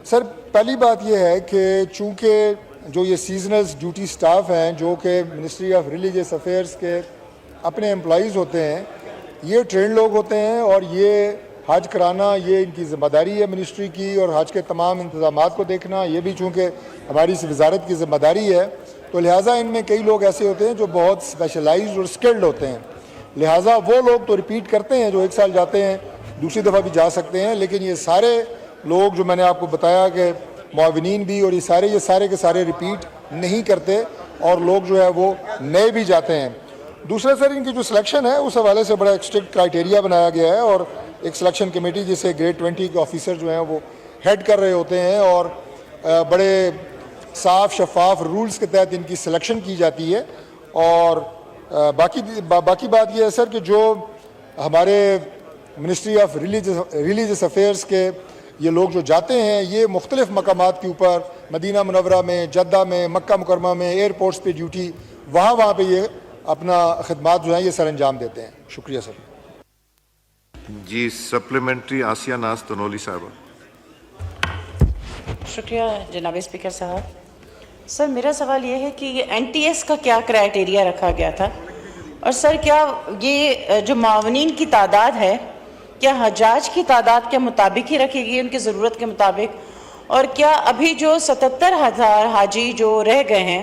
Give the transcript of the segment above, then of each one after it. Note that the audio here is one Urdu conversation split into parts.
سر پہلی بات یہ ہے کہ چونکہ جو یہ سیزنلز ڈیوٹی سٹاف ہیں جو کہ منسٹری آف ریلیجیس افیئرس کے اپنے امپلائیز ہوتے ہیں، یہ ٹرین لوگ ہوتے ہیں اور یہ حج کرانا یہ ان کی ذمہ داری ہے منسٹری کی، اور حج کے تمام انتظامات کو دیکھنا یہ بھی چونکہ ہماری اس وزارت کی ذمہ داری ہے، تو لہٰذا ان میں کئی لوگ ایسے ہوتے ہیں جو بہت اسپیشلائزڈ اور اسکلڈ ہوتے ہیں، لہٰذا وہ لوگ تو ریپیٹ کرتے ہیں جو ایک سال جاتے ہیں دوسری دفعہ بھی جا سکتے ہیں، لیکن یہ سارے لوگ جو میں نے آپ کو بتایا کہ معاونین بھی اور یہ سارے کے سارے ریپیٹ نہیں کرتے، اور لوگ جو ہے وہ نئے بھی جاتے ہیں۔ دوسرا سر ان کی جو سلیکشن ہے اس حوالے سے بڑا ایک اسٹرکٹ کرائٹیریا بنایا گیا ہے، اور ایک سلیکشن کمیٹی جسے گریڈ 20 کے آفیسر جو ہیں وہ ہیڈ کر رہے ہوتے ہیں، اور بڑے صاف شفاف رولز کے تحت ان کی سلیکشن کی جاتی ہے۔ اور باقی بات یہ ہے سر کہ جو ہمارے منسٹری آف ریلیجیس افیئرس کے یہ لوگ جو جاتے ہیں یہ مختلف مقامات کے اوپر مدینہ منورہ میں، جدہ میں، مکہ مکرمہ میں، ایئرپورٹس پہ ڈیوٹی وہاں پہ یہ اپنا خدمات جو ہیں یہ سر انجام دیتے ہیں۔ شکریہ سر۔ جی سپلیمنٹری آسیہ ناز تنولی صاحبہ۔ شکریہ جناب اسپیکر صاحب۔ سر میرا سوال یہ ہے کہ یہ این ٹی ایس کا کیا کرائٹیریا رکھا گیا تھا، اور سر کیا یہ جو معاونین کی تعداد ہے کیا حجاج کی تعداد کے مطابق ہی رکھے گی ان کی ضرورت کے مطابق، اور کیا ابھی جو 77,000 حاجی جو رہ گئے ہیں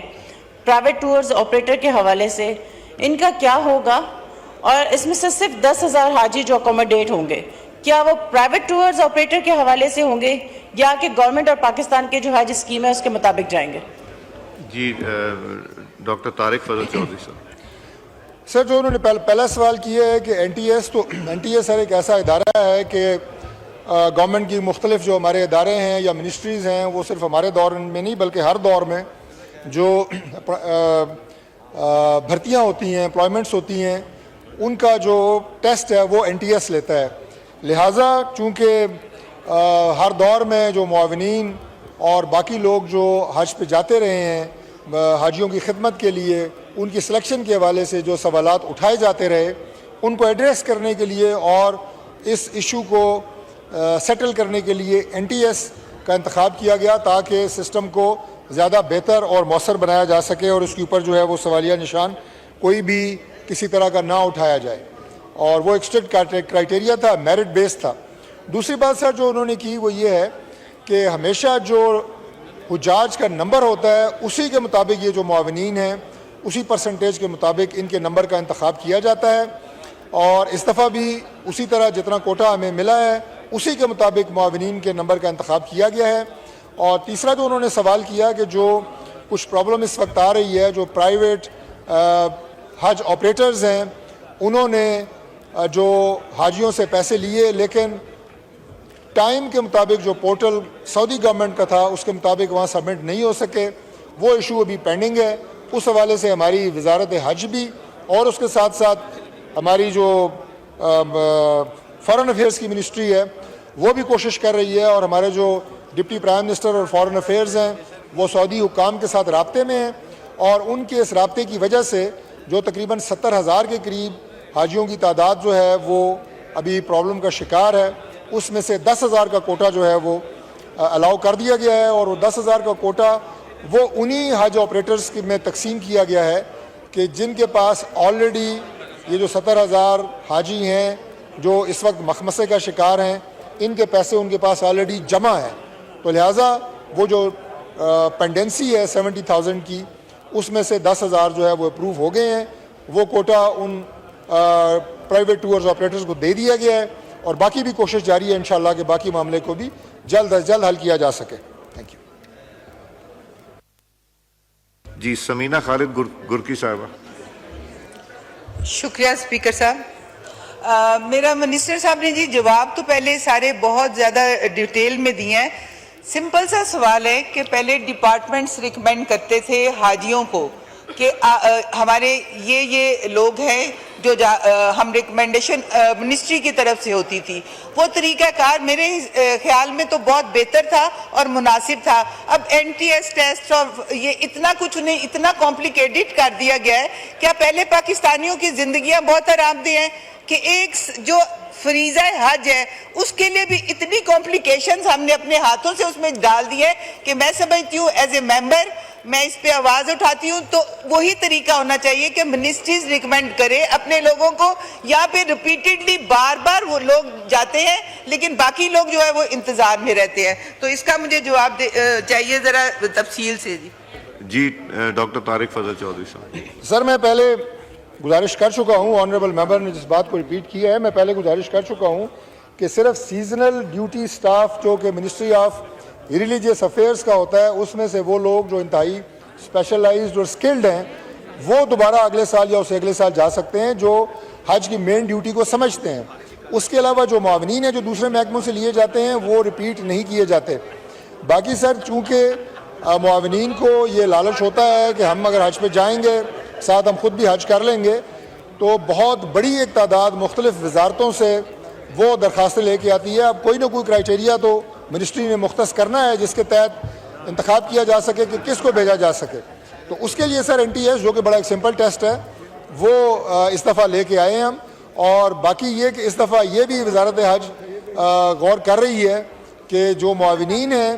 پرائیویٹ ٹورز آپریٹر کے حوالے سے ان کا کیا ہوگا، اور اس میں سے صرف 10,000 حاجی جو اکوموڈیٹ ہوں گے کیا وہ پرائیویٹ ٹورز آپریٹر کے حوالے سے ہوں گے یا کہ گورنمنٹ اور پاکستان کے جو حج اسکیم ہے اس کے مطابق جائیں گے؟ جی ڈاکٹر طارق فضل چودھری صاحب۔ سر جو انہوں نے پہلا سوال کیا ہے کہ این ٹی ایس سر ایک ایسا ادارہ ہے کہ گورنمنٹ کی مختلف جو ہمارے ادارے ہیں یا منسٹریز ہیں وہ صرف ہمارے دور میں نہیں بلکہ ہر دور میں جو بھرتیاں ہوتی ہیں، امپلائمنٹس ہوتی ہیں، ان کا جو ٹیسٹ ہے وہ این ٹی ایس لیتا ہے۔ لہٰذا چونکہ ہر دور میں جو معاونین اور باقی لوگ جو حج پہ جاتے رہے ہیں حاجیوں کی خدمت کے لیے، ان کی سلیکشن کے حوالے سے جو سوالات اٹھائے جاتے رہے ان کو ایڈریس کرنے کے لیے اور اس ایشو کو سیٹل کرنے کے لیے این ٹی ایس کا انتخاب کیا گیا تاکہ سسٹم کو زیادہ بہتر اور مؤثر بنایا جا سکے اور اس کے اوپر جو ہے وہ سوالیہ نشان کوئی بھی کسی طرح کا نہ اٹھایا جائے، اور وہ ایک اسٹرکٹ کرائٹیریا تھا، میرٹ بیس تھا۔ دوسری بات سر جو انہوں نے کی وہ یہ ہے کہ ہمیشہ جو حجاج کا نمبر ہوتا ہے اسی کے مطابق یہ جو معاونین ہیں اسی پرسنٹیج کے مطابق ان کے نمبر کا انتخاب کیا جاتا ہے، اور اس دفعہ بھی اسی طرح جتنا کوٹا ہمیں ملا ہے اسی کے مطابق معاونین کے نمبر کا انتخاب کیا گیا ہے۔ اور تیسرا جو انہوں نے سوال کیا کہ جو کچھ پرابلم اس وقت آ رہی ہے جو پرائیویٹ حج آپریٹرز ہیں انہوں نے جو حاجیوں سے پیسے لیے لیکن ٹائم کے مطابق جو پورٹل سعودی گورنمنٹ کا تھا اس کے مطابق وہاں سبمٹ نہیں ہو سکے، وہ ایشو ابھی پینڈنگ ہے۔ اس حوالے سے ہماری وزارت حج بھی اور اس کے ساتھ ساتھ ہماری جو فارن افیئرس کی منسٹری ہے وہ بھی کوشش کر رہی ہے، اور ہمارے جو ڈپٹی پرائم منسٹر اور فارن افیئرز ہیں وہ سعودی حکام کے ساتھ رابطے میں ہیں، اور ان کے اس رابطے کی وجہ سے جو تقریباً 70,000 کے قریب حاجیوں کی تعداد جو ہے وہ ابھی پرابلم کا شکار ہے، اس میں سے 10,000 کا کوٹا جو ہے وہ الاؤ کر دیا گیا ہے، اور وہ 10,000 کا کوٹا وہ انہی حج آپریٹرز میں تقسیم کیا گیا ہے کہ جن کے پاس آلریڈی یہ جو 70,000 حاجی ہیں جو اس وقت مخمصے کا شکار ہیں ان کے پیسے ان کے پاس آلریڈی جمع ہیں، تو لہٰذا وہ جو پینڈنسی ہے 70,000 کی اس میں سے 10,000 جو ہے وہ اپروو ہو گئے ہیں، وہ کوٹا ان پرائیویٹ ٹورز آپریٹرز کو دے دیا گیا ہے، اور باقی بھی کوشش جاری ہے انشاءاللہ کہ باقی معاملے کو بھی جلد از جلد حل کیا جا سکے۔ Thank you. جی سمینہ خالد گرکی صاحبہ۔ شکریہ اسپیکر صاحب۔ میرا منسٹر صاحب نے جی جواب تو پہلے سارے بہت زیادہ ڈیٹیل میں دیے ہیں، سمپل سا سوال ہے کہ پہلے ڈپارٹمنٹس ریکمینڈ کرتے تھے حاجیوں کو کہ ہمارے یہ لوگ ہیں جو ہم ریکمنڈیشن منسٹری کی طرف سے ہوتی تھی، وہ طریقہ کار میرے خیال میں تو بہت بہتر تھا اور مناسب تھا۔ اب این ٹی ایس ٹیسٹ اور یہ اتنا کچھ انہیں اتنا کمپلیکیٹڈ کر دیا گیا ہے۔ کیا پہلے پاکستانیوں کی زندگیاں بہت آرام دہ ہیں کہ ایک جو فریضہ حج ہے اس کے لیے بھی اتنی کمپلیکیشنز ہم نے اپنے ہاتھوں سے اس میں ڈال دی ہے کہ میں سمجھتی ہوں ایز اے ممبر میں اس پہ آواز اٹھاتی ہوں، تو وہی طریقہ ہونا چاہیے کہ منسٹریز ریکمینڈ کرے اپنے لوگوں کو۔ یہاں پہ ریپیٹڈلی بار بار وہ لوگ جاتے ہیں لیکن باقی لوگ جو ہے وہ انتظار میں رہتے ہیں، تو اس کا مجھے جواب چاہیے ذرا تفصیل سے۔ جی ڈاکٹر طارق فضل چودھری صاحب۔ سر میں پہلے گزارش کر چکا ہوں، آنریبل ممبر نے جس بات کو ریپیٹ کیا ہے، میں پہلے گزارش کر چکا ہوں کہ صرف سیزنل ڈیوٹی سٹاف جو کہ منسٹری آف ریلیجیس افیئرس کا ہوتا ہے، اس میں سے وہ لوگ جو انتہائی اسپیشلائزڈ اور سکلڈ ہیں وہ دوبارہ اگلے سال یا اسے اگلے سال جا سکتے ہیں، جو حج کی مین ڈیوٹی کو سمجھتے ہیں۔ اس کے علاوہ جو معاونین ہیں جو دوسرے محکموں سے لیے جاتے ہیں وہ ریپیٹ نہیں کیے جاتے۔ باقی سر چونکہ معاونین کو یہ لالچ ہوتا ہے کہ ہم اگر حج پہ جائیں گے ساتھ ہم خود بھی حج کر لیں گے، تو بہت بڑی ایک تعداد مختلف وزارتوں سے وہ درخواستیں لے کے آتی ہے۔ اب کوئی نہ کوئی کرائٹیریا تو منسٹری نے مختص کرنا ہے جس کے تحت انتخاب کیا جا سکے کہ کس کو بھیجا جا سکے۔ تو اس کے لیے سر این ٹی ایس جو کہ بڑا ایک سمپل ٹیسٹ ہے وہ اس دفعہ لے کے آئے ہیں ہم، اور باقی یہ کہ اس دفعہ یہ بھی وزارت حج غور کر رہی ہے کہ جو معاونین ہیں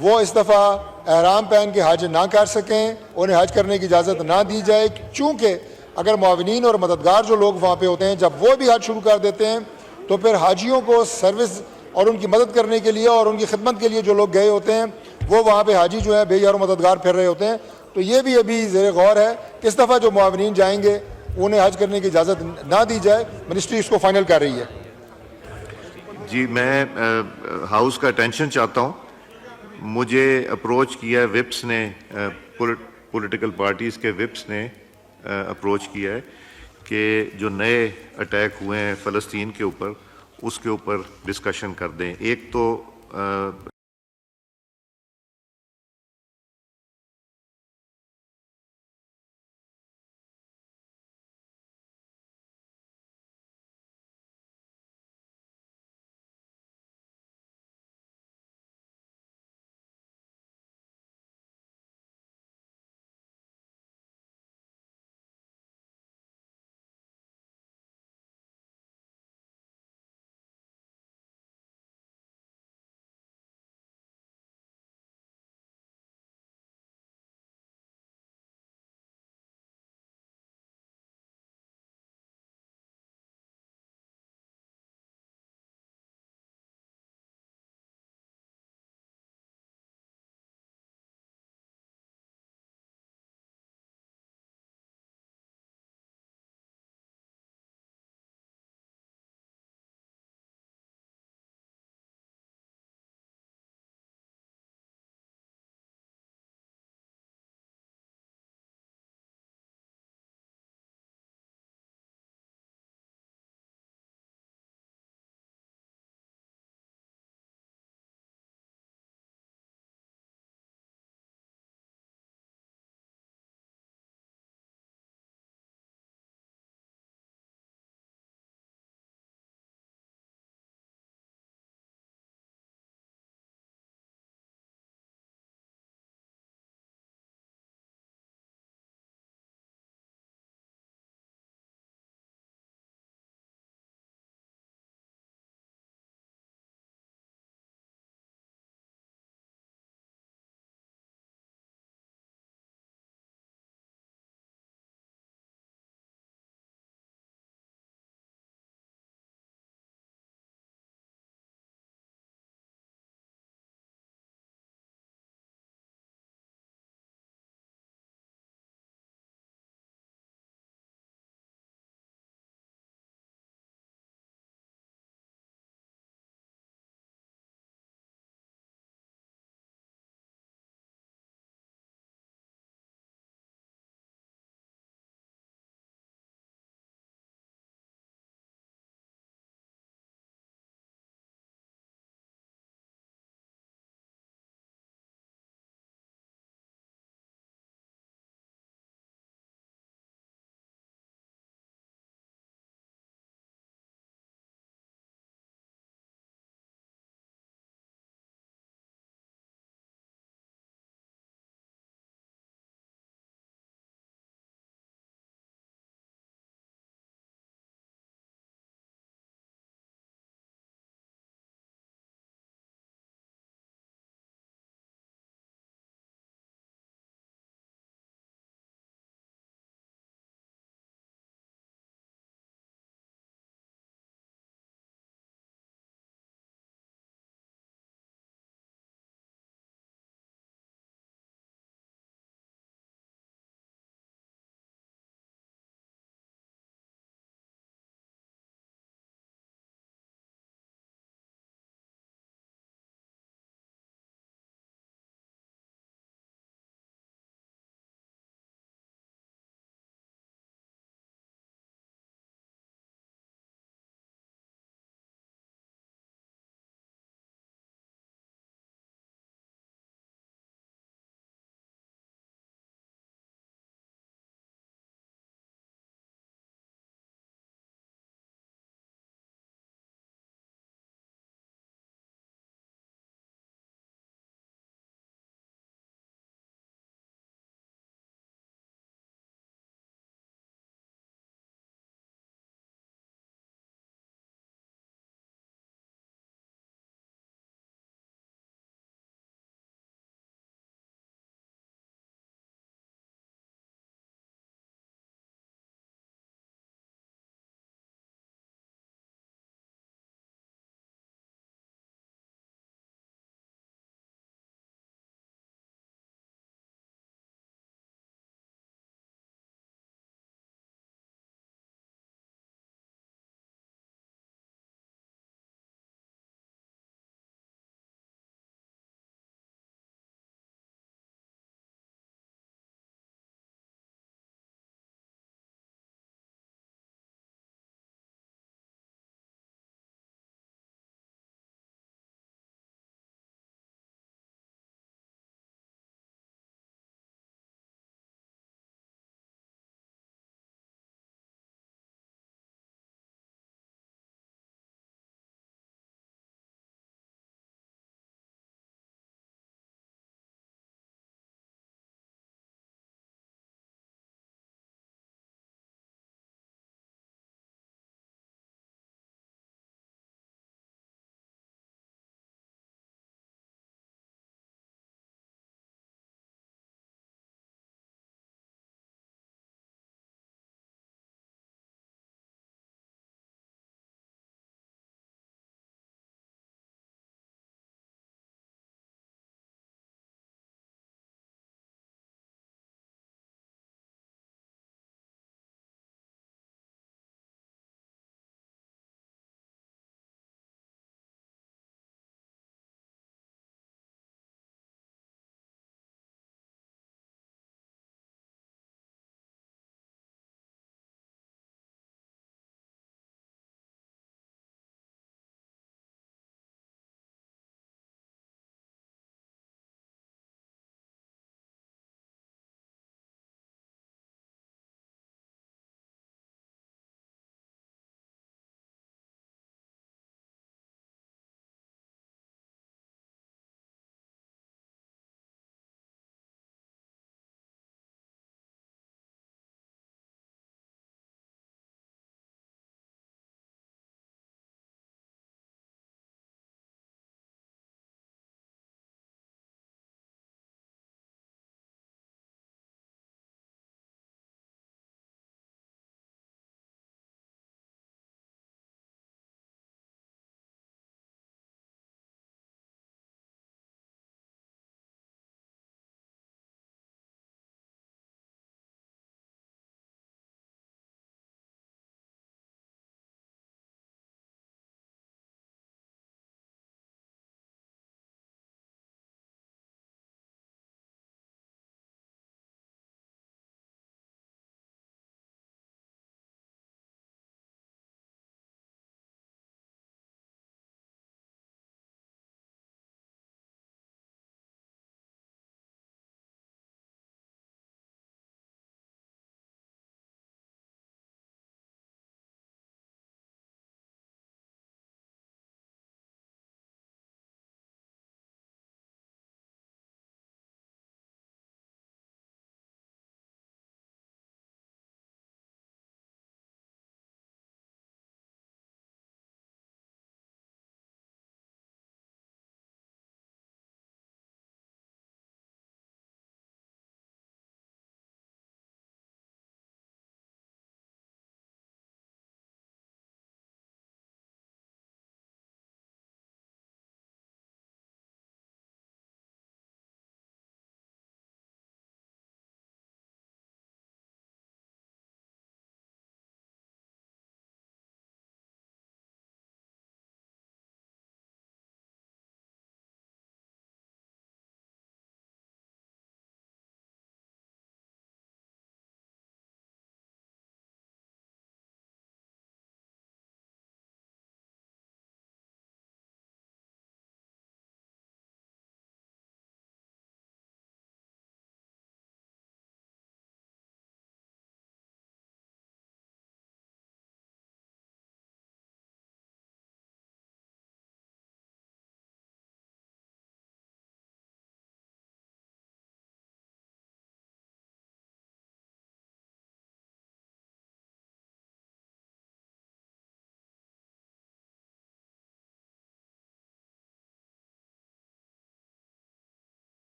وہ اس دفعہ احرام پہن کے حج نہ کر سکیں، انہیں حج کرنے کی اجازت نہ دی جائے، چونکہ اگر معاونین اور مددگار جو لوگ وہاں پہ ہوتے ہیں جب وہ بھی حج شروع کر دیتے ہیں تو پھر حاجیوں کو سروس اور ان کی مدد کرنے کے لیے اور ان کی خدمت کے لیے جو لوگ گئے ہوتے ہیں وہ وہاں پہ حاجی جو ہے بے یار و مددگار پھر رہے ہوتے ہیں۔ تو یہ بھی ابھی زیر غور ہے کہ اس دفعہ جو معاونین جائیں گے انہیں حج کرنے کی اجازت نہ دی جائے، منسٹری اس کو فائنل کر رہی ہے۔ جی میں ہاؤس کا اٹینشن چاہتا ہوں، مجھے اپروچ کیا ہے وپس نے، پولیٹیکل پارٹیز کے وپس نے اپروچ کیا ہے کہ جو نئے اٹیک ہوئے ہیں فلسطین کے اوپر اس کے اوپر ڈسکشن کر دیں۔ ایک تو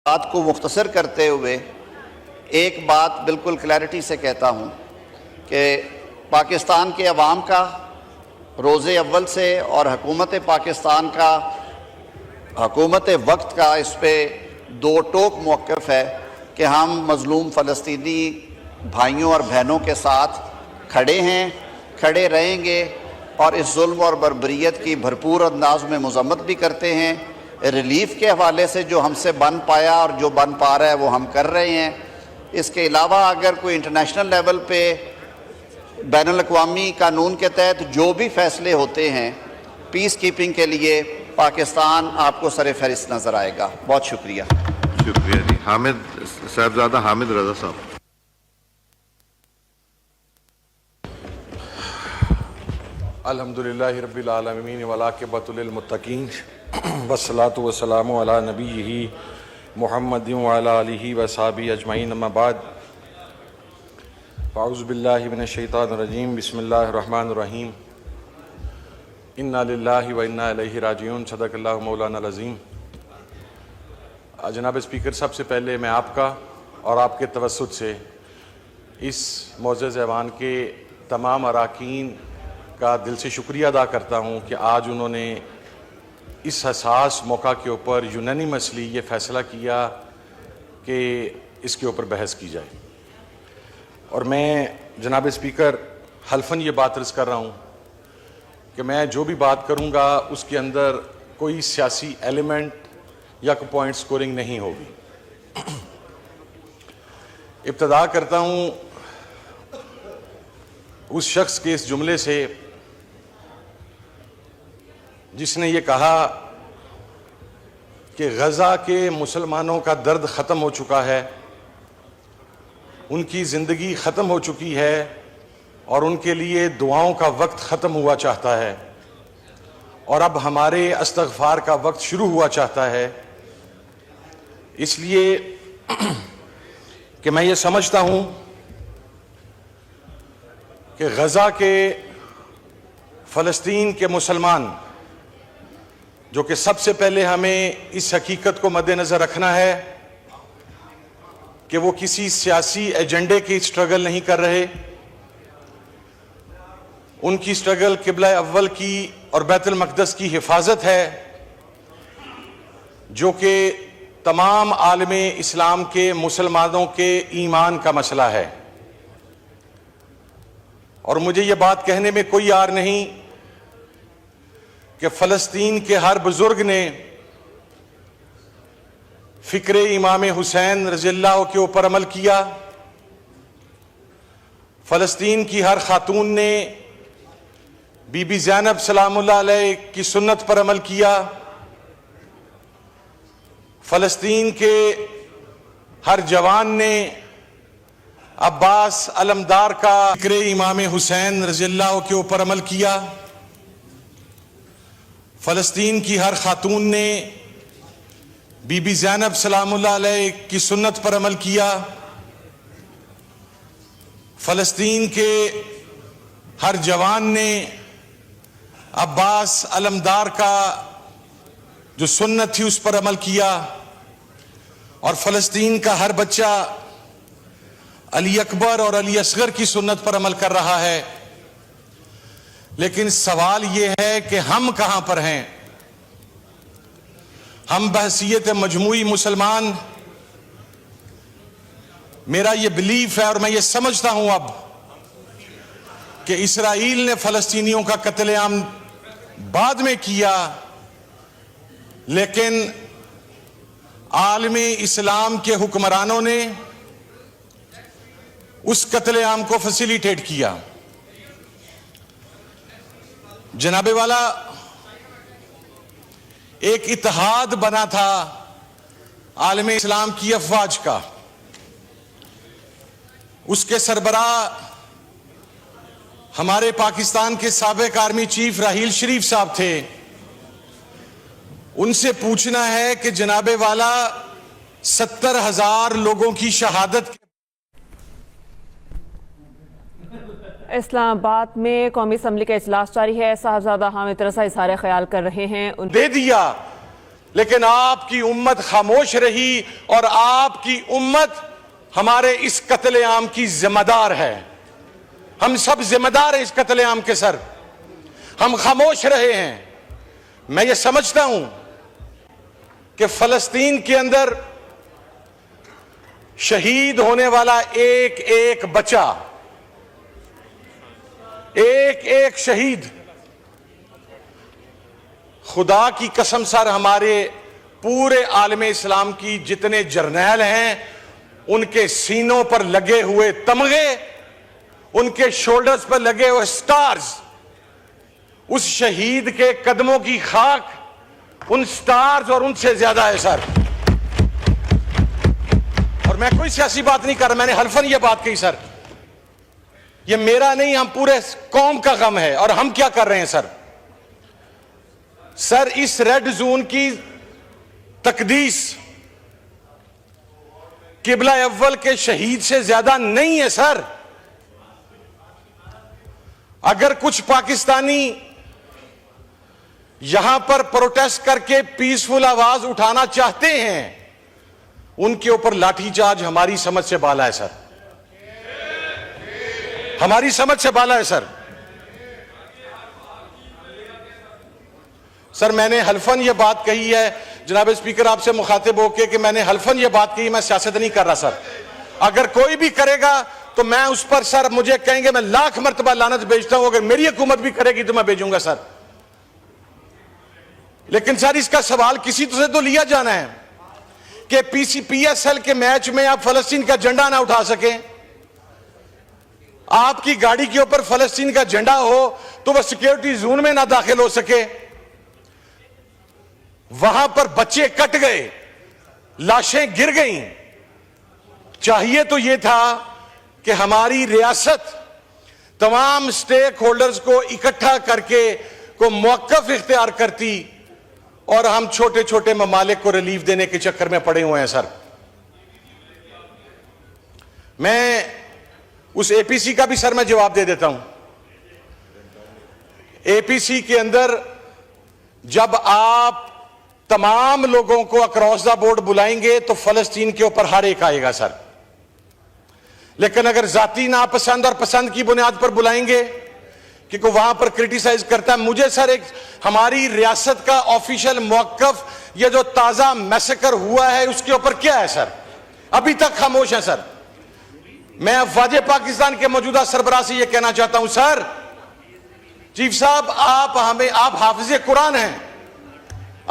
بات کو مختصر کرتے ہوئے ایک بات بالکل کلیئرٹی سے کہتا ہوں کہ پاکستان کے عوام کا روز اول سے اور حکومت پاکستان کا حکومت وقت کا اس پہ دو ٹوک موقف ہے کہ ہم مظلوم فلسطینی بھائیوں اور بہنوں کے ساتھ کھڑے ہیں، کھڑے رہیں گے، اور اس ظلم اور بربریت کی بھرپور انداز میں مذمت بھی کرتے ہیں۔ ریلیف کے حوالے سے جو ہم سے بن پایا اور جو بن پا رہا ہے وہ ہم کر رہے ہیں۔ اس کے علاوہ اگر کوئی انٹرنیشنل لیول پہ بین الاقوامی قانون کے تحت جو بھی فیصلے ہوتے ہیں پیس کیپنگ کے لیے، پاکستان آپ کو سر فہرست نظر آئے گا۔ بہت شکریہ۔ شکریہ جی۔ حامد صاحبزادہ حامد رضا صاحب۔ الحمدللہ رب العالمین والعاقبۃ للمتقین والصلاۃ والسلام علی نبیہ محمد وعلی آلہ وصحبہ اجمعین، اما بعد، اعوذ باللہ من الشیطان الرجیم، بسم اللہ الرحمن الرحیم، انا للہ و انا الیہ راجعون، صدق اللہ مولانا العظیم۔ جناب اسپیکر، سب سے پہلے میں آپ کا اور آپ کے توسط سے اس معزز ایوان کے تمام اراکین کا دل سے شکریہ ادا کرتا ہوں کہ آج انہوں نے اس حساس موقع کے اوپر یونینیمسلی یہ فیصلہ کیا کہ اس کے اوپر بحث کی جائے۔ اور میں جناب اسپیکر حلفاً یہ بات عرض کر رہا ہوں کہ میں جو بھی بات کروں گا اس کے اندر کوئی سیاسی ایلیمنٹ یا کوئی پوائنٹ سکورنگ نہیں ہوگی۔ ابتدا کرتا ہوں اس شخص کے اس جملے سے جس نے یہ کہا کہ غزہ کے مسلمانوں کا درد ختم ہو چکا ہے، ان کی زندگی ختم ہو چکی ہے اور ان کے لیے دعاؤں کا وقت ختم ہوا چاہتا ہے، اور اب ہمارے استغفار کا وقت شروع ہوا چاہتا ہے۔ اس لیے کہ میں یہ سمجھتا ہوں کہ غزہ کے فلسطین کے مسلمان، جو کہ سب سے پہلے ہمیں اس حقیقت کو مد نظر رکھنا ہے کہ وہ کسی سیاسی ایجنڈے کی اسٹرگل نہیں کر رہے، ان کی اسٹرگل قبلہ اول کی اور بیت المقدس کی حفاظت ہے، جو کہ تمام عالم اسلام کے مسلمانوں کے ایمان کا مسئلہ ہے۔ اور مجھے یہ بات کہنے میں کوئی عار نہیں کہ فلسطین کے ہر بزرگ نے فکر امام حسین رضی اللہ کے اوپر عمل کیا، فلسطین کی ہر خاتون نے بی بی زینب سلام اللہ علیہ کی سنت پر عمل کیا، فلسطین کے ہر جوان نے عباس علمدار کا فکر امام حسین رضی اللہ کے اوپر عمل کیا، فلسطین کی ہر خاتون نے بی بی زینب سلام اللہ علیہ کی سنت پر عمل کیا، فلسطین کے ہر جوان نے عباس علمدار کا جو سنت تھی اس پر عمل کیا، اور فلسطین کا ہر بچہ علی اکبر اور علی اصغر کی سنت پر عمل کر رہا ہے۔ لیکن سوال یہ ہے کہ ہم کہاں پر ہیں؟ ہم بحیثیت مجموعی مسلمان، میرا یہ بلیف ہے اور میں یہ سمجھتا ہوں اب کہ اسرائیل نے فلسطینیوں کا قتل عام بعد میں کیا، لیکن عالم اسلام کے حکمرانوں نے اس قتل عام کو فیسیلیٹیٹ کیا۔ جناب والا، ایک اتحاد بنا تھا عالم اسلام کی افواج کا، اس کے سربراہ ہمارے پاکستان کے سابق آرمی چیف راحیل شریف صاحب تھے۔ ان سے پوچھنا ہے کہ جناب والا 70,000 لوگوں کی شہادت اسلام آباد میں قومی اسمبلی کا اجلاس جاری ہے۔ صاحبزادہ حامد رضا اظہار خیال کر رہے ہیں، دے دیا، لیکن آپ کی امت خاموش رہی اور آپ کی امت ہمارے اس قتل عام کی ذمہ دار ہے. ہم سب ذمہ دار ہیں اس قتل عام کے سر. ہم خاموش رہے ہیں. میں یہ سمجھتا ہوں کہ فلسطین کے اندر شہید ہونے والا ایک ایک بچہ، ایک ایک شہید، خدا کی قسم سر ہمارے پورے عالم اسلام کی جتنے جرنیل ہیں ان کے سینوں پر لگے ہوئے تمغے، ان کے شولڈرز پر لگے ہوئے سٹارز، اس شہید کے قدموں کی خاک ان سٹارز اور ان سے زیادہ ہے سر. اور میں کوئی سیاسی بات نہیں کر رہا، میں نے حلفاً یہ بات کہی سر. یہ میرا نہیں، ہم پورے قوم کا غم ہے. اور ہم کیا کر رہے ہیں سر؟ سر اس ریڈ زون کی تقدیس قبلہ اول کے شہید سے زیادہ نہیں ہے سر. اگر کچھ پاکستانی یہاں پر پروٹیسٹ کر کے پیسفل آواز اٹھانا چاہتے ہیں، ان کے اوپر لاٹھی چارج ہماری سمجھ سے بالا ہے سر. ہماری سمجھ سے بالا ہے سر. سر میں نے حلفاً یہ بات کہی ہے جناب اسپیکر، آپ سے مخاطب ہو کے کہ میں نے حلفاً یہ بات کہی، میں سیاست نہیں کر رہا سر. اگر کوئی بھی کرے گا تو میں اس پر سر، مجھے کہیں گے میں لاکھ مرتبہ لعنت بھیجتا ہوں. اگر میری حکومت بھی کرے گی تو میں بھیجوں گا سر. لیکن سر اس کا سوال کسی سے تو لیا جانا ہے کہ پی ایس ایل کے میچ میں آپ فلسطین کا جھنڈا نہ اٹھا سکیں. آپ کی گاڑی کے اوپر فلسطین کا جھنڈا ہو تو وہ سیکیورٹی زون میں نہ داخل ہو سکے. وہاں پر بچے کٹ گئے، لاشیں گر گئیں. چاہیے تو یہ تھا کہ ہماری ریاست تمام سٹیک ہولڈرز کو اکٹھا کر کے کو موقف اختیار کرتی، اور ہم چھوٹے چھوٹے ممالک کو ریلیف دینے کے چکر میں پڑے ہوئے ہیں سر. میں اس اے پی سی کا بھی سر میں جواب دے دیتا ہوں. اے پی سی کے اندر جب آپ تمام لوگوں کو اکراس دا بورڈ بلائیں گے تو فلسطین کے اوپر ہر ایک آئے گا سر. لیکن اگر ذاتی ناپسند اور پسند کی بنیاد پر بلائیں گے کہ کوئی وہاں پر کرٹیسائز کرتا ہے، مجھے سر ایک ہماری ریاست کا آفیشیل موقف یہ جو تازہ میسیکر ہوا ہے اس کے اوپر کیا ہے سر؟ ابھی تک خاموش ہیں سر. میں افواج پاکستان کے موجودہ سربراہ سے یہ کہنا چاہتا ہوں، سر چیف صاحب آپ حافظ قرآن ہیں،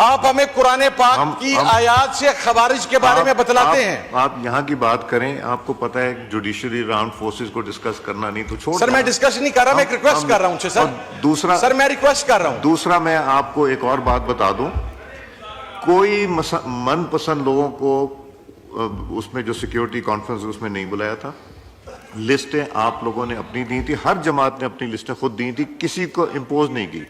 آپ ہمیں قرآن پاک کی آیات سے خوارج کے بارے میں بتلاتے ہیں. آپ یہاں کی بات کریں، آپ کو پتا ہے جوڈیشری آرمڈ فورسز کو ڈسکس کرنا نہیں تو چھوڑ. سر میں ڈسکس نہیں کر رہا، میں ایک ریکویسٹ کر رہا ہوں سر. دوسرا سر میں ریکویسٹ کر رہا ہوں. دوسرا میں آپ کو ایک اور بات بتا دوں، کوئی من پسند لوگوں کو اس میں جو سیکیورٹی کانفرنس اس میں نہیں بلایا تھا. لسٹیں آپ لوگوں نے اپنی دی تھی، ہر جماعت نے اپنی لسٹیں خود دی تھی، کسی کو امپوز نہیں کی.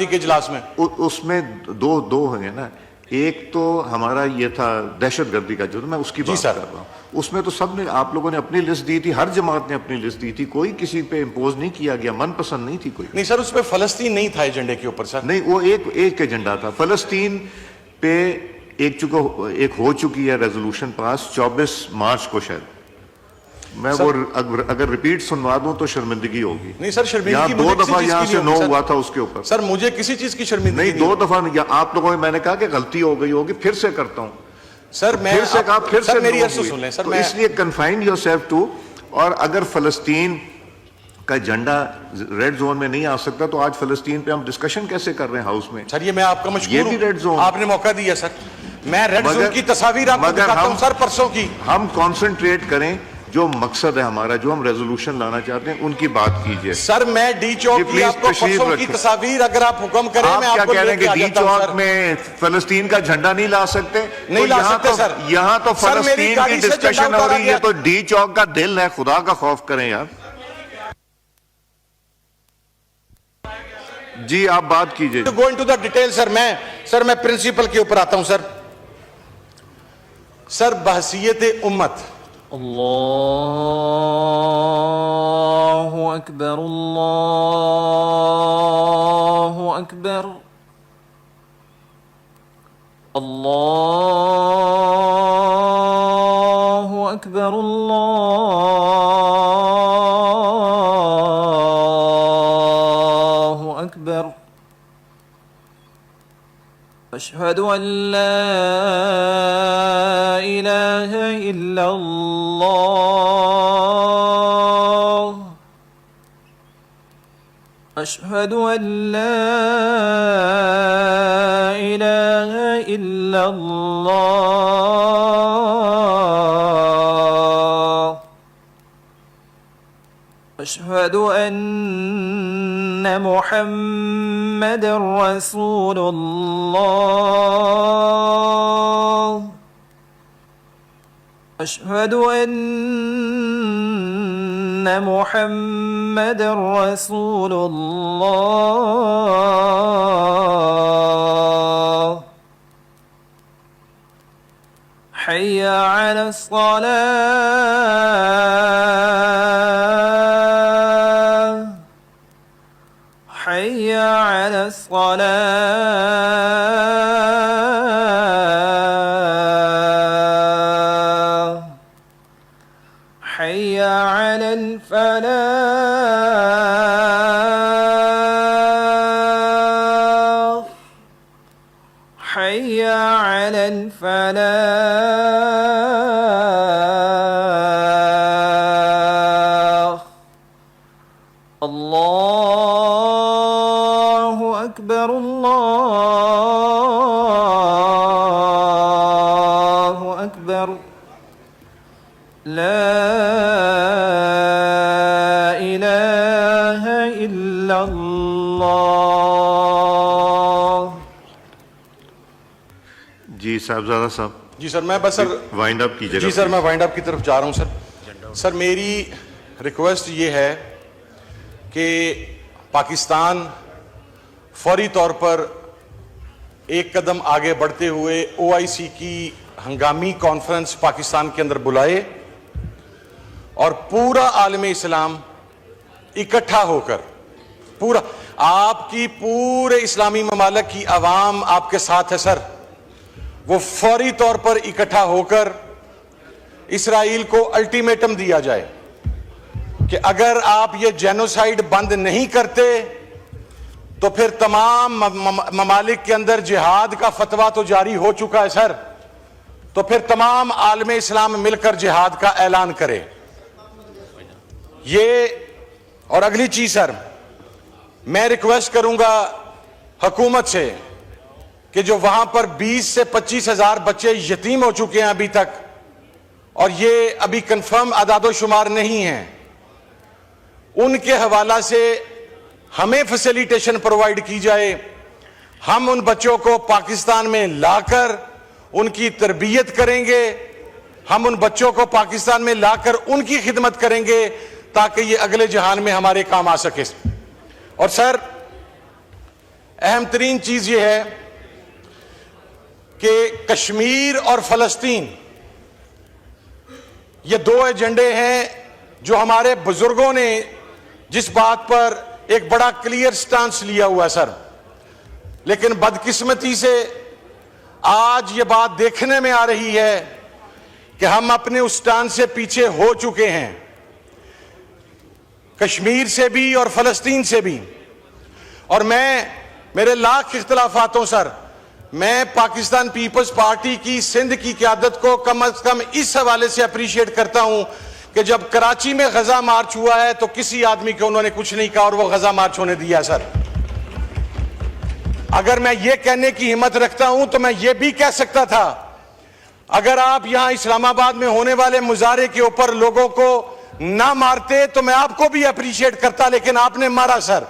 کے اجلاس میں اس میں دو ہیں نا. ایک تو ہمارا یہ تھا دہشت گردی کا، جو میں اس کی بات کر رہا ہوں. اس میں تو سب نے، آپ لوگوں نے اپنی لسٹ دی تھی، ہر جماعت نے اپنی لسٹ دی تھی، کوئی کسی پہ امپوز نہیں کیا گیا، من پسند نہیں تھی کوئی. نہیں سر، اس پہ فلسطین نہیں تھا ایجنڈے کے اوپر سر. نہیں، وہ ایک ایجنڈا تھا فلسطین پہ. ایک ہو چکی ہے ریزولوشن پاس 24 مارچ کو شاید. میں وہ اگر ریپیٹ سنوا دوں تو شرمندگی ہوگی. نہیں سر، شرمندگی دو دفعہ یہاں سے نو ہوا تھا اس کے اوپر. سر مجھے کسی چیز کی شرمندگی نہیں، 2 دفعہ آپ لوگوں نے، میں نے کہا کہ غلطی ہو گئی ہوگی، پھر سے کرتا ہوں. سر میں پھر سے کہا، پھر سے میری عرض سن لیں سر. تو اس لیے کنفائن یور سیلف ٹو. اور اگر فلسطین کا جھنڈا ریڈ زون میں نہیں آ سکتا تو آج فلسطین پہ ہم ڈسکشن کیسے کر رہے ہیں ہاؤس میں؟ سر یہ میں آپ کا مشکور یہ بھی ریڈ زون، آپ نے موقع دیا سر. میں ریڈ زون کی تصاویر آپ کو دکھاتا ہوں سر پرسوں کی. ہم کانسنٹریٹ کریں، جو مقصد ہے ہمارا، جو ہم ریزولوشن لانا چاہتے ہیں ان کی بات کیجئے. سر میں ڈی چوک کی آپ کو پرسوں کی تصاویر اگر آپ حکم کریں میں آپ کو کیا کہہ رہے ہیں کہ ڈی چوک میں فلسطین کا جھنڈا نہیں لا سکتے؟ نہیں لا سکتے سر. یہاں تو فلسطین کی ڈسکشن ہو رہی ہے تو ڈی چوک کا دل ہے، خدا کا خوف کریں یار. جی آپ بات کیجئے. گو انٹو دا ڈیٹیل سر. میں پرنسپل کے اوپر آتا ہوں سر. سر بحثیت امت، اللہ اکبر اللہ اکبر. الله أكبر الله أكبر أشهد أن لا إله إلا الله أشهد أن لا إله إلا الله أشهد أن محمد رسول الله أشهد أن محمد رسول الله حي على الصلاة حي على الصلاة حي على الفلاح حي على الفلاح الله أكبر الله أكبر لا إله إلا الله. جی صاحبزادہ صاحب جی سر میں بس سر وائنڈ اپ کیجیے گا. جی سر میں وائنڈ اپ کی طرف جا رہا ہوں. سر میری ریکویسٹ یہ ہے کہ پاکستان فوری طور پر ایک قدم آگے بڑھتے ہوئے OIC کی ہنگامی کانفرنس پاکستان کے اندر بلائے اور پورا عالم اسلام اکٹھا ہو کر پورا آپ کی پورے اسلامی ممالک کی عوام آپ کے ساتھ ہے سر. وہ فوری طور پر اکٹھا ہو کر اسرائیل کو الٹیمیٹم دیا جائے کہ اگر آپ یہ جینوسائیڈ بند نہیں کرتے تو پھر تمام ممالک کے اندر جہاد کا فتویٰ تو جاری ہو چکا ہے سر, تو پھر تمام عالم اسلام مل کر جہاد کا اعلان کرے. یہ اور اگلی چیز سر, میں ریکویسٹ کروں گا حکومت سے کہ جو وہاں پر 20 سے 25 ہزار بچے یتیم ہو چکے ہیں ابھی تک, اور یہ ابھی کنفرم اعداد و شمار نہیں ہیں, ان کے حوالہ سے ہمیں فیسیلیٹیشن پرووائیڈ کی جائے. ہم ان بچوں کو پاکستان میں لا کر ان کی تربیت کریں گے, ہم ان بچوں کو پاکستان میں لا کر ان کی خدمت کریں گے تاکہ یہ اگلے جہان میں ہمارے کام آ سکے. اور سر اہم ترین چیز یہ ہے کہ کشمیر اور فلسطین یہ دو ایجنڈے ہیں جو ہمارے بزرگوں نے جس بات پر ایک بڑا کلیئر سٹانس لیا ہوا ہے سر, لیکن بدقسمتی سے آج یہ بات دیکھنے میں آ رہی ہے کہ ہم اپنے اس سٹانس سے پیچھے ہو چکے ہیں, کشمیر سے بھی اور فلسطین سے بھی. اور میرے لاکھ اختلافات ہوں سر, میں پاکستان پیپلز پارٹی کی سندھ کی قیادت کو کم از کم اس حوالے سے اپریشیٹ کرتا ہوں کہ جب کراچی میں غزہ مارچ ہوا ہے تو کسی آدمی کو انہوں نے کچھ نہیں کہا اور وہ غزہ مارچ ہونے دیا سر. اگر میں یہ کہنے کی ہمت رکھتا ہوں تو میں یہ بھی کہہ سکتا تھا اگر آپ یہاں اسلام آباد میں ہونے والے مظاہرے کے اوپر لوگوں کو نہ مارتے تو میں آپ کو بھی اپریشیٹ کرتا, لیکن آپ نے مارا سر,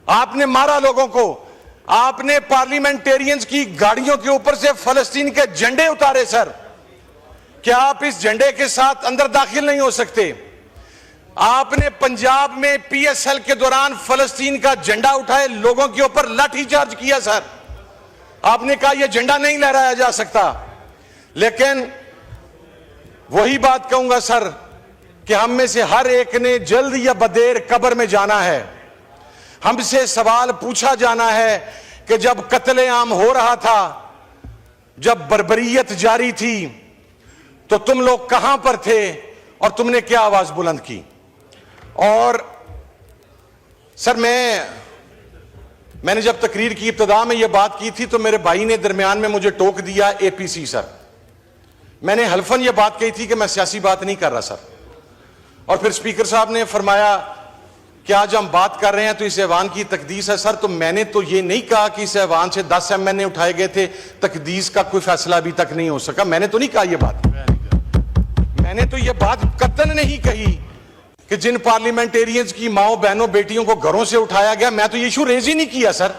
آپ نے مارا لوگوں کو. آپ نے پارلیمنٹیرینز کی گاڑیوں کے اوپر سے فلسطین کے جھنڈے اتارے سر. کیا آپ اس جھنڈے کے ساتھ اندر داخل نہیں ہو سکتے؟ آپ نے پنجاب میں PSL کے دوران فلسطین کا جھنڈا اٹھائے, لوگوں کے اوپر لاٹھی چارج کیا سر. آپ نے کہا یہ جھنڈا نہیں لہرایا جا سکتا. لیکن وہی بات کہوں گا سر کہ ہم میں سے ہر ایک نے جلد یا بدیر قبر میں جانا ہے. ہم سے سوال پوچھا جانا ہے کہ جب قتل عام ہو رہا تھا، جب بربریت جاری تھی، تو تم لوگ کہاں پر تھے اور تم نے کیا آواز بلند کی؟ اور سر میں نے جب تقریر کی ابتدا میں یہ بات کی تھی تو میرے بھائی نے درمیان میں مجھے ٹوک دیا اے پی سی سر. میں نے حلفاً یہ بات کہی تھی کہ میں سیاسی بات نہیں کر رہا سر. اور پھر اسپیکر صاحب نے فرمایا کہ آج ہم بات کر رہے ہیں تو اس ایوان کی تقدیس ہے. سر تو میں نے تو یہ نہیں کہا کہ اس ایوان سے 10 MNA اٹھائے گئے تھے، تقدیس کا کوئی فیصلہ ابھی تک نہیں ہو سکا. میں نے تو نہیں کہا یہ بات. میں نے تو یہ بات قطعاً نہیں کہی کہ جن پارلیمنٹیرینز کی ماؤں بہنوں بیٹیوں کو گھروں سے اٹھایا گیا، میں تو یہ ایشو ریز ہی نہیں کیا سر.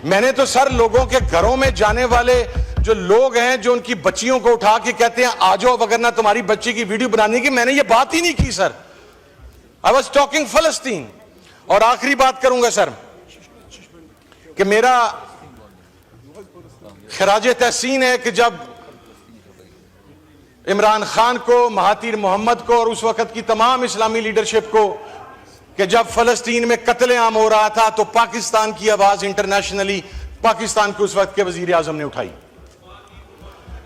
میں نے تو سر لوگوں کے گھروں میں جانے والے جو لوگ ہیں جو ان کی بچیوں کو اٹھا کے کہتے ہیں آ جاؤ وگرنہ تمہاری بچی کی ویڈیو بنانے کی، میں نے یہ بات ہی نہیں کی سر. I was talking فلسطین. اور آخری بات کروں گا سر کہ میرا خراج تحسین ہے کہ جب عمران خان کو، مہاتیر محمد کو اور اس وقت کی تمام اسلامی لیڈرشپ کو کہ جب فلسطین میں قتل عام ہو رہا تھا تو پاکستان کی آواز انٹرنیشنلی پاکستان کے اس وقت کے وزیر اعظم نے اٹھائی.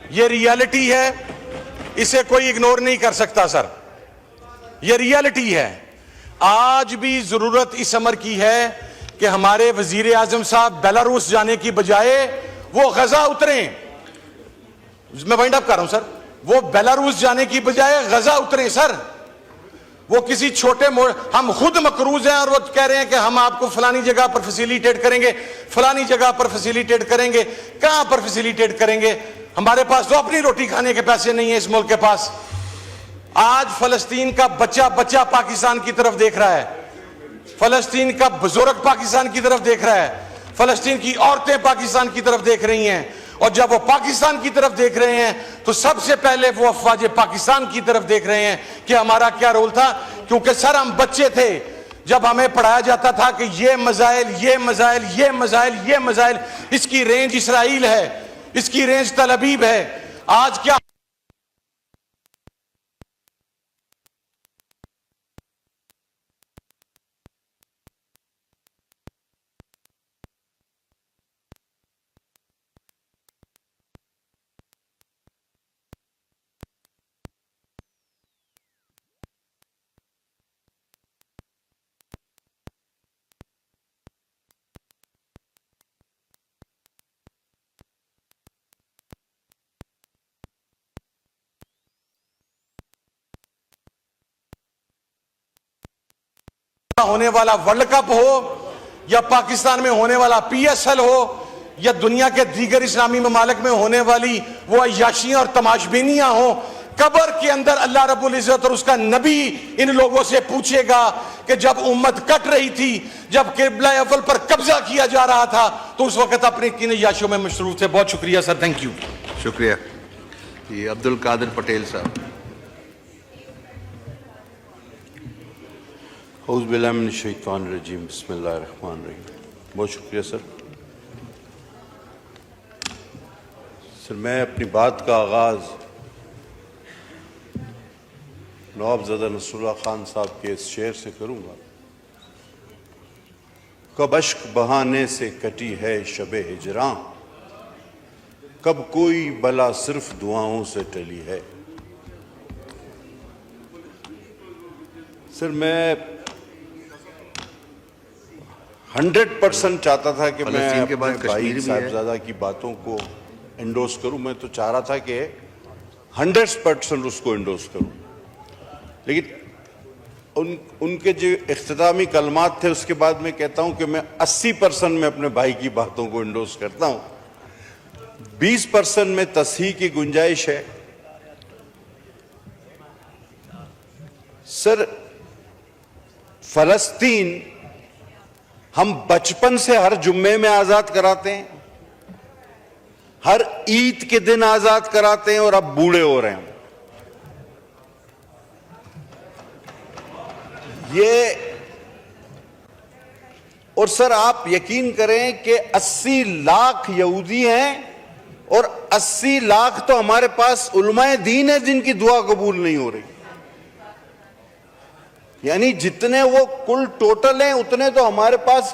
یہ ریالٹی ہے، اسے کوئی اگنور نہیں کر سکتا سر. یہ ریالٹی ہے. آج بھی ضرورت اس امر کی ہے کہ ہمارے وزیر اعظم صاحب بیلاروس جانے کی بجائے وہ غزہ اتریں. میں وائنڈ اپ کر رہا ہوں سر. وہ بیلاروس جانے کی بجائے غزہ اتریں سر. وہ کسی چھوٹے ہم خود مقروض ہیں اور وہ کہہ رہے ہیں کہ ہم آپ کو فلانی جگہ پر فیسیلیٹیٹ کریں گے، فلانی جگہ پر فیسیلیٹیٹ کریں گے. کہاں پر فیسیلیٹیٹ کریں گے؟ ہمارے پاس تو اپنی روٹی کھانے کے پیسے نہیں ہیں اس ملک کے پاس. آج فلسطین کا بچہ پاکستان کی طرف دیکھ رہا ہے، فلسطین کا بزرگ پاکستان کی طرف دیکھ رہا ہے، فلسطین کی عورتیں پاکستان کی طرف دیکھ رہی ہیں. اور جب وہ پاکستان کی طرف دیکھ رہے ہیں تو سب سے پہلے وہ افواج پاکستان کی طرف دیکھ رہے ہیں کہ ہمارا کیا رول تھا. کیونکہ سر ہم بچے تھے جب ہمیں پڑھایا جاتا تھا کہ یہ مزائل، یہ مزائل، یہ مزائل، یہ مزائل، اس کی رینج اسرائیل ہے، اس کی رینج تل ابیب ہے. آج کیا ہونے والا ورلڈ کپ ہو یا پاکستان میں ہونے والا PSL ہو یا دنیا کے دیگر اسلامی ممالک میں ہونے والی وہ عیاشیاں اور تماش بینیاں ہوں، قبر کے اندر اللہ رب العزت اور اس کا نبی ان لوگوں سے پوچھے گا کہ جب امت کٹ رہی تھی، جب قبلہ اول پر قبضہ کیا جا رہا تھا تو اس وقت اپنے کن عیاشیوں میں مصروف تھے. بہت شکریہ سر. Thank you. شکریہ. یہ عبد القادر پٹیل صاحب. اعوذ باللہ من الشیطان الرجیم. بسم اللہ الرحمن الرحیم. بہت شکریہ سر. میں اپنی بات کا آغاز نواب زدہ نصر اللہ خان صاحب کے اس شعر سے کروں گا. کب اشک بہانے سے کٹی ہے شب ہجراں، کب کوئی بلا صرف دعاؤں سے ٹلی ہے. سر میں 100% چاہتا تھا کہ میں اپنے بھائی صاحبزادہ کی باتوں کو انڈوس کروں. میں تو چاہ رہا تھا کہ 100% اس کو انڈوس کروں، لیکن ان کے جو اختتامی کلمات تھے اس کے بعد میں کہتا ہوں کہ میں 80% میں اپنے بھائی کی باتوں کو انڈوس کرتا ہوں. 20% میں تصحیح کی گنجائش ہے. سر فلسطین ہم بچپن سے ہر جمعے میں آزاد کراتے ہیں، ہر عید کے دن آزاد کراتے ہیں، اور اب بوڑھے ہو رہے ہیں. یہ اور سر آپ یقین کریں کہ 80 لاکھ یہودی ہیں اور 80 لاکھ تو ہمارے پاس علماء دین ہیں جن کی دعا قبول نہیں ہو رہی. یعنی جتنے وہ کل ٹوٹل ہیں اتنے تو ہمارے پاس